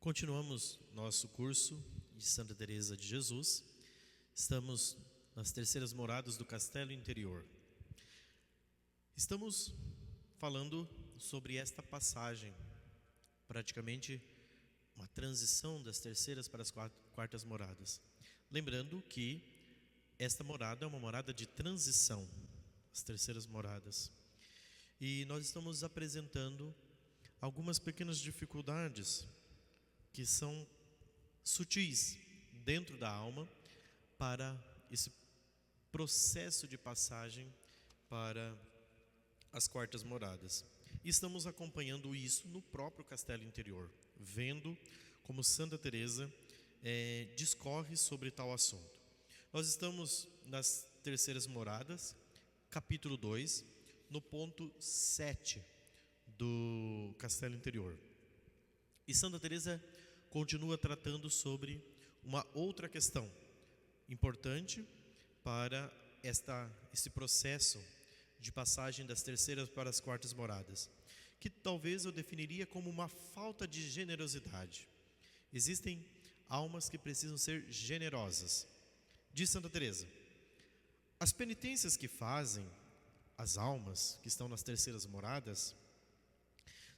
Continuamos nosso curso de Santa Teresa de Jesus. Estamos nas terceiras moradas do Castelo Interior. Estamos falando sobre esta passagem, praticamente uma transição das terceiras para as quartas moradas. Lembrando que esta morada é uma morada de transição, as terceiras moradas. E nós estamos apresentando algumas pequenas dificuldades que são sutis dentro da alma para esse processo de passagem para as quartas moradas. E estamos acompanhando isso no próprio Castelo Interior, vendo como Santa Teresa discorre sobre tal assunto. Nós estamos nas terceiras moradas, capítulo 2, no ponto 7 do Castelo Interior. E Santa Teresa continua tratando sobre uma outra questão importante para esse processo de passagem das terceiras para as quartas moradas, que talvez eu definiria como uma falta de generosidade. Existem almas que precisam ser generosas. Diz Santa Teresa: as penitências que fazem as almas que estão nas terceiras moradas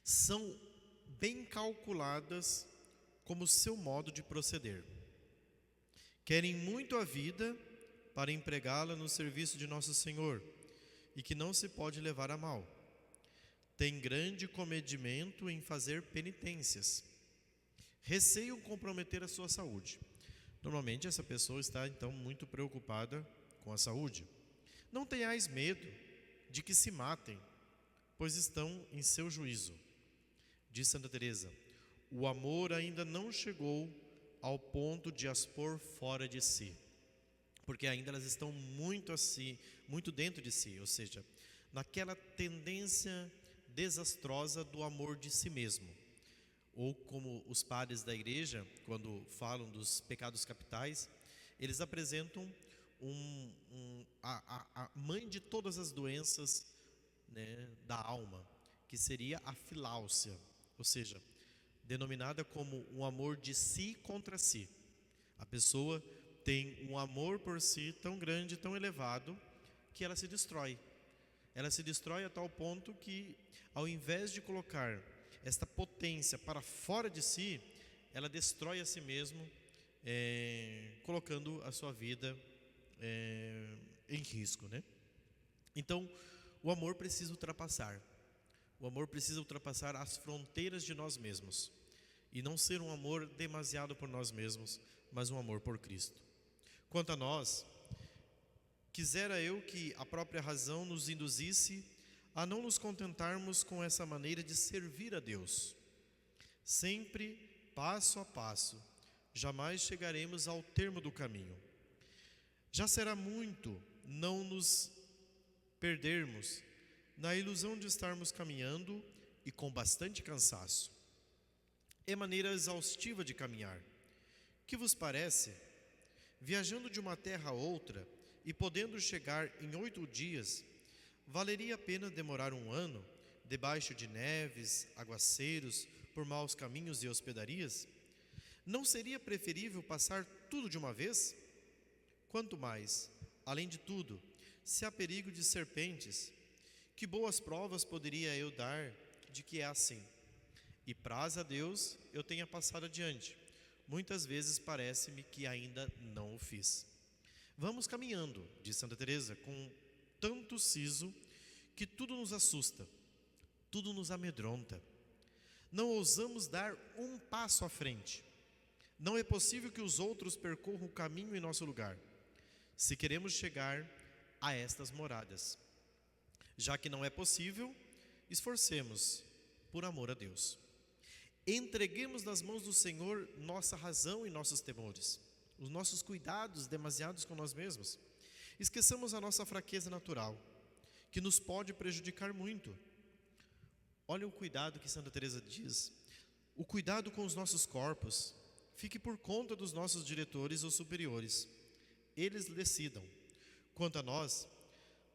são bem calculadas como seu modo de proceder. Querem muito a vida para empregá-la no serviço de Nosso Senhor, e que não se pode levar a mal. Tem grande comedimento em fazer penitências. Receiam comprometer a sua saúde. Normalmente essa pessoa está então muito preocupada com a saúde. Não tenhais medo de que se matem, pois estão em seu juízo. Diz Santa Teresa: o amor ainda não chegou ao ponto de as pôr fora de si, porque ainda elas estão muito dentro de si, ou seja, naquela tendência desastrosa do amor de si mesmo. Ou como os padres da igreja, quando falam dos pecados capitais, eles apresentam a mãe de todas as doenças, né, da alma, que seria a filáusia, ou seja, denominada como um amor de si contra si. A pessoa tem um amor por si tão grande, tão elevado, que ela se destrói. Ela se destrói a tal ponto que, ao invés de colocar esta potência para fora de si, ela destrói a si mesmo, colocando a sua vida em risco, né? Então, o amor precisa ultrapassar. O amor precisa ultrapassar as fronteiras de nós mesmos e não ser um amor demasiado por nós mesmos, mas um amor por Cristo. Quanto a nós, quisera eu que a própria razão nos induzisse a não nos contentarmos com essa maneira de servir a Deus. Sempre passo a passo, jamais chegaremos ao termo do caminho. Já será muito não nos perdermos na ilusão de estarmos caminhando e com bastante cansaço. É maneira exaustiva de caminhar. Que vos parece? Viajando de uma terra a outra e podendo chegar em 8 dias, valeria a pena demorar 1 ano, debaixo de neves, aguaceiros, por maus caminhos e hospedarias? Não seria preferível passar tudo de uma vez? Quanto mais, além de tudo, se há perigo de serpentes, que boas provas poderia eu dar de que é assim? E praz a Deus eu tenha passado adiante. Muitas vezes parece-me que ainda não o fiz. Vamos caminhando, diz Santa Teresa, com tanto siso que tudo nos assusta, tudo nos amedronta. Não ousamos dar um passo à frente. Não é possível que os outros percorram o caminho em nosso lugar, se queremos chegar a estas moradas. Já que não é possível, esforcemos por amor a Deus. Entreguemos nas mãos do Senhor nossa razão e nossos temores, os nossos cuidados demasiados com nós mesmos. Esqueçamos a nossa fraqueza natural, que nos pode prejudicar muito. Olha o cuidado que Santa Teresa diz. O cuidado com os nossos corpos fique por conta dos nossos diretores ou superiores. Eles decidam. Quanto a nós,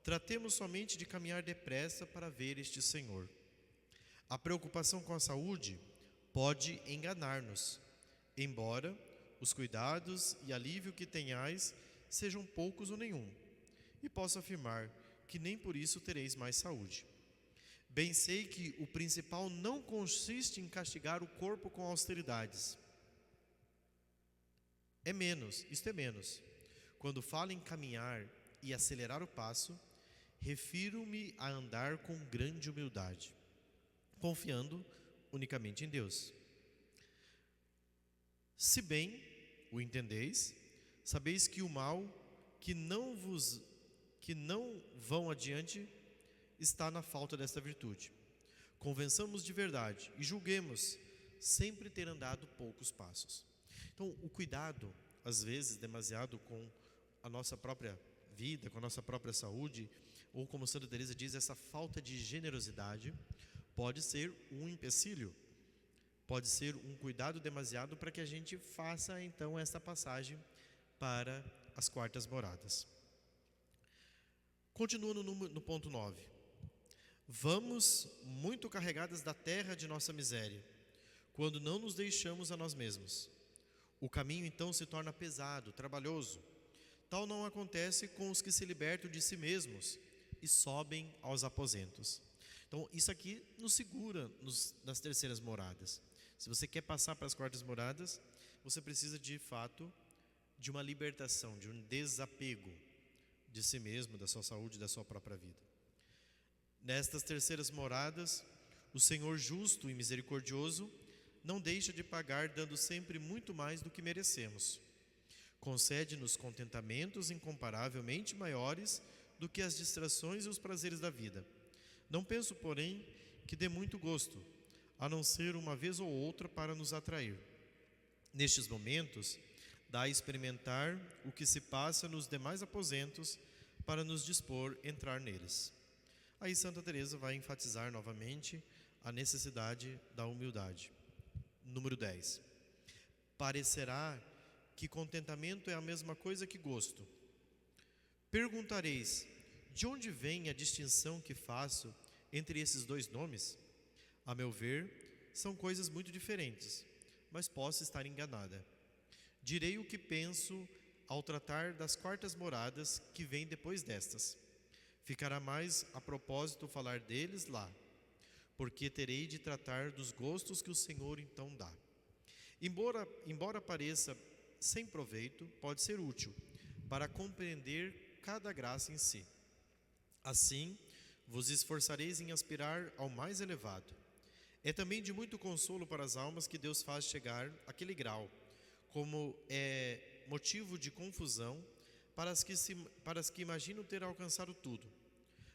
tratemos somente de caminhar depressa para ver este Senhor. A preocupação com a saúde pode enganar-nos, embora os cuidados e alívio que tenhais sejam poucos ou nenhum, e posso afirmar que nem por isso tereis mais saúde. Bem sei que o principal não consiste em castigar o corpo com austeridades. Isto é menos. Quando falo em caminhar e acelerar o passo, refiro-me a andar com grande humildade, confiando unicamente em Deus. Se bem o entendeis, sabeis que o mal que não vão adiante está na falta desta virtude. Convençamos de verdade e julguemos sempre ter andado poucos passos. Então, o cuidado, às vezes, demasiado com a nossa própria vida, com a nossa própria saúde, ou como Santa Teresa diz, essa falta de generosidade, pode ser um empecilho, pode ser um cuidado demasiado para que a gente faça, então, esta passagem para as quartas moradas. Continuando no ponto 9. Vamos muito carregadas da terra de nossa miséria, quando não nos deixamos a nós mesmos. O caminho então se torna pesado, trabalhoso. Tal não acontece com os que se libertam de si mesmos e sobem aos aposentos. Então isso aqui nos segura nas terceiras moradas. Se você quer passar para as quartas moradas, você precisa de fato de uma libertação, de um desapego de si mesmo, da sua saúde, da sua própria vida. Nestas terceiras moradas, o Senhor justo e misericordioso não deixa de pagar, dando sempre muito mais do que merecemos. Concede-nos contentamentos incomparavelmente maiores do que as distrações e os prazeres da vida. Não penso, porém, que dê muito gosto, a não ser uma vez ou outra para nos atrair. Nestes momentos, dá a experimentar o que se passa nos demais aposentos para nos dispor a entrar neles. Aí Santa Teresa vai enfatizar novamente a necessidade da humildade. Número 10. Parecerá que contentamento é a mesma coisa que gosto. Perguntareis, de onde vem a distinção que faço entre esses dois nomes? A meu ver, são coisas muito diferentes, mas posso estar enganada. Direi o que penso ao tratar das quartas moradas que vêm depois destas. Ficará mais a propósito falar deles lá, porque terei de tratar dos gostos que o Senhor então dá. Embora pareça sem proveito, pode ser útil para compreender cada graça em si. Assim, vos esforçareis em aspirar ao mais elevado. É também de muito consolo para as almas que Deus faz chegar àquele grau, como é motivo de confusão para as que imaginam ter alcançado tudo.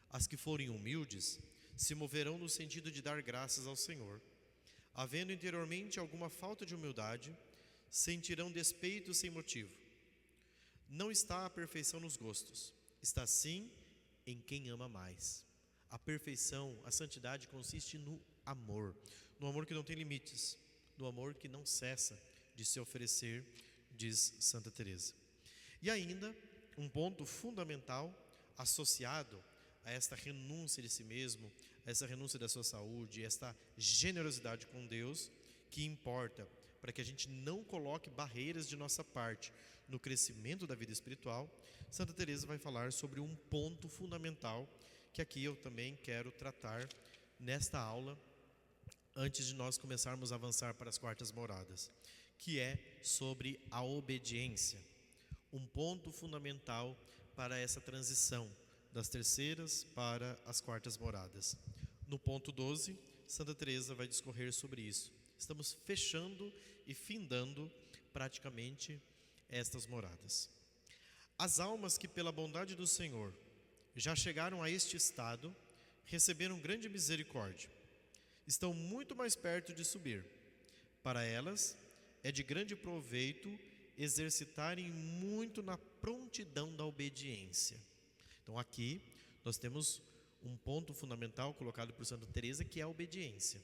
As que forem humildes se moverão no sentido de dar graças ao Senhor. Havendo interiormente alguma falta de humildade, sentirão despeito sem motivo. Não está a perfeição nos gostos, está sim em quem ama mais. A perfeição, a santidade consiste no amor que não tem limites, no amor que não cessa de se oferecer, diz Santa Teresa. E ainda, um ponto fundamental associado a esta renúncia de si mesmo, a essa renúncia da sua saúde, esta generosidade com Deus, que importa para que a gente não coloque barreiras de nossa parte no crescimento da vida espiritual. Santa Teresa vai falar sobre um ponto fundamental que aqui eu também quero tratar nesta aula, antes de nós começarmos a avançar para as quartas moradas, que é sobre a obediência. Um ponto fundamental para essa transição das terceiras para as quartas moradas. No ponto 12, Santa Teresa vai discorrer sobre isso. Estamos fechando e findando praticamente estas moradas. As almas que pela bondade do Senhor já chegaram a este estado, receberam grande misericórdia. Estão muito mais perto de subir. Para elas, é de grande proveito exercitarem muito na prontidão da obediência. Então aqui nós temos um ponto fundamental colocado por Santa Teresa, que é a obediência.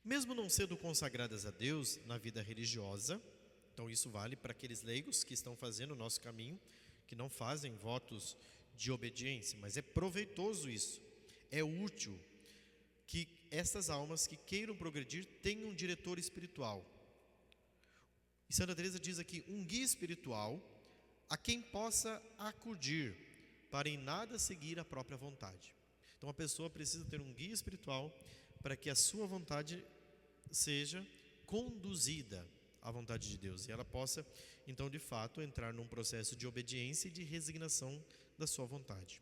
Mesmo não sendo consagradas a Deus na vida religiosa, então isso vale para aqueles leigos que estão fazendo o nosso caminho, que não fazem votos de obediência, mas é proveitoso isso, é útil, que estas almas que queiram progredir tenham um diretor espiritual. E Santa Teresa diz aqui, um guia espiritual a quem possa acudir para em nada seguir a própria vontade. Então a pessoa precisa ter um guia espiritual para que a sua vontade seja conduzida à vontade de Deus e ela possa, então, de fato, entrar num processo de obediência e de resignação da sua vontade.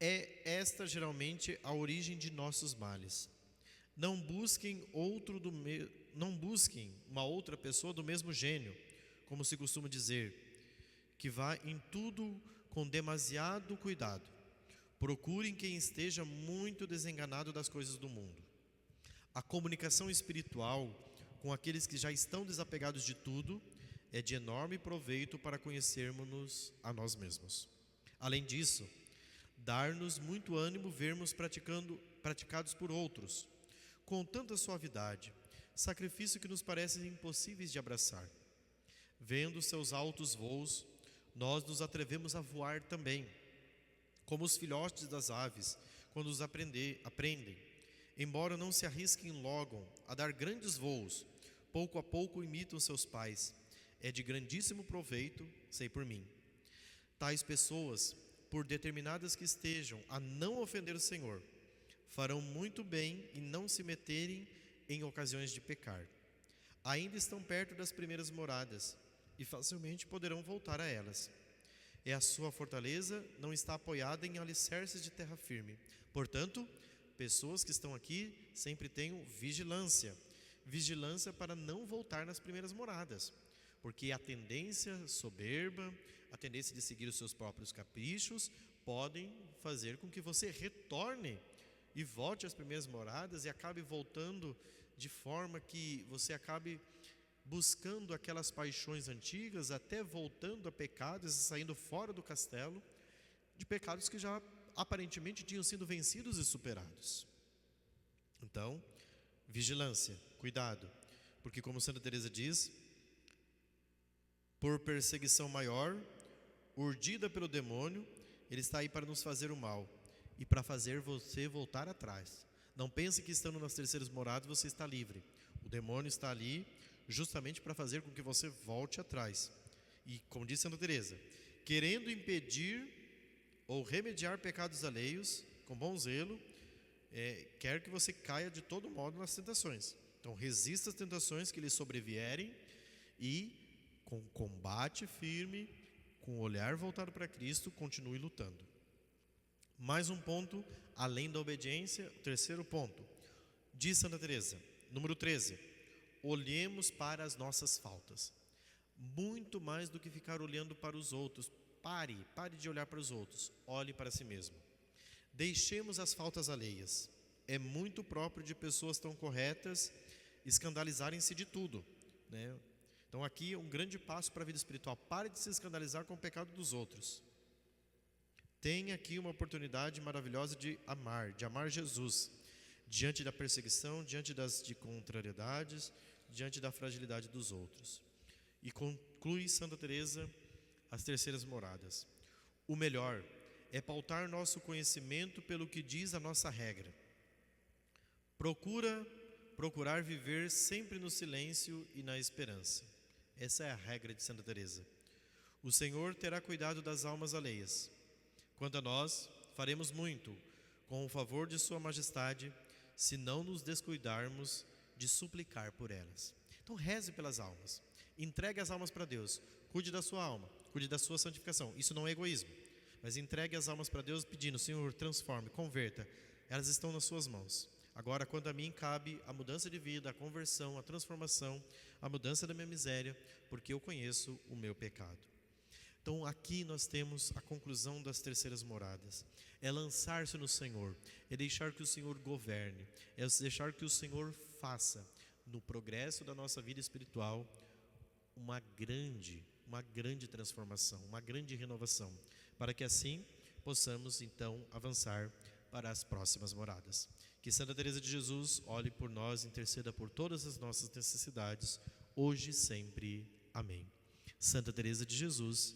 É esta geralmente a origem de nossos males. Não busquem uma outra pessoa do mesmo gênio, como se costuma dizer, que vá em tudo com demasiado cuidado. Procurem quem esteja muito desenganado das coisas do mundo. A comunicação espiritual com aqueles que já estão desapegados de tudo é de enorme proveito para conhecermos-nos a nós mesmos. Além disso, dar-nos muito ânimo vermos praticados por outros, com tanta suavidade, sacrifício que nos parecem impossíveis de abraçar. Vendo seus altos voos, nós nos atrevemos a voar também, como os filhotes das aves, quando os aprendem. Embora não se arrisquem logo a dar grandes voos, pouco a pouco imitam seus pais. É de grandíssimo proveito, sei por mim. Tais pessoas, por determinadas que estejam a não ofender o Senhor, farão muito bem em não se meterem em ocasiões de pecar. Ainda estão perto das primeiras moradas e facilmente poderão voltar a elas. A sua fortaleza não está apoiada em alicerces de terra firme. Portanto, pessoas que estão aqui sempre tenham vigilância para não voltar nas primeiras moradas, porque a tendência soberba, a tendência de seguir os seus próprios caprichos podem fazer com que você retorne e volte às primeiras moradas e acabe voltando de forma que você acabe buscando aquelas paixões antigas, até voltando a pecados e saindo fora do castelo de pecados que já aparentemente tinham sido vencidos e superados. Então, vigilância, cuidado, porque como Santa Teresa diz, por perseguição maior, urdida pelo demônio, ele está aí para nos fazer o mal e para fazer você voltar atrás. Não pense que estando nas terceiras moradas você está livre. O demônio está ali justamente para fazer com que você volte atrás. E como diz Santa Teresa, querendo impedir ou remediar pecados alheios, com bom zelo, quer que você caia de todo modo nas tentações. Então resista às tentações que lhe sobrevierem e com combate firme, com o olhar voltado para Cristo, continue lutando. Mais um ponto, além da obediência, o terceiro ponto. Diz Santa Teresa, número 13, olhemos para as nossas faltas. Muito mais do que ficar olhando para os outros, pare de olhar para os outros, olhe para si mesmo. Deixemos as faltas alheias. É muito próprio de pessoas tão corretas escandalizarem-se de tudo, né? Então aqui é um grande passo para a vida espiritual. Pare de se escandalizar com o pecado dos outros. Tem aqui uma oportunidade maravilhosa de amar Jesus, diante da perseguição, diante das contrariedades, diante da fragilidade dos outros. E conclui Santa Teresa as terceiras moradas. O melhor é pautar nosso conhecimento pelo que diz a nossa regra. Procurar viver sempre no silêncio e na esperança. Essa é a regra de Santa Teresa. O Senhor terá cuidado das almas alheias. Quanto a nós, faremos muito, com o favor de Sua Majestade, se não nos descuidarmos de suplicar por elas. Então reze pelas almas, entregue as almas para Deus, cuide da sua alma, cuide da sua santificação. Isso não é egoísmo, mas entregue as almas para Deus pedindo, Senhor, transforme, converta, elas estão nas suas mãos. Agora, quanto a mim, cabe a mudança de vida, a conversão, a transformação, a mudança da minha miséria, porque eu conheço o meu pecado. Então aqui nós temos a conclusão das terceiras moradas. É lançar-se no Senhor, é deixar que o Senhor governe, é deixar que o Senhor faça no progresso da nossa vida espiritual uma grande transformação, uma grande renovação, para que assim possamos então avançar para as próximas moradas. Que Santa Teresa de Jesus olhe por nós, interceda por todas as nossas necessidades, hoje e sempre. Amém. Santa Teresa de Jesus,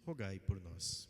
rogai por nós.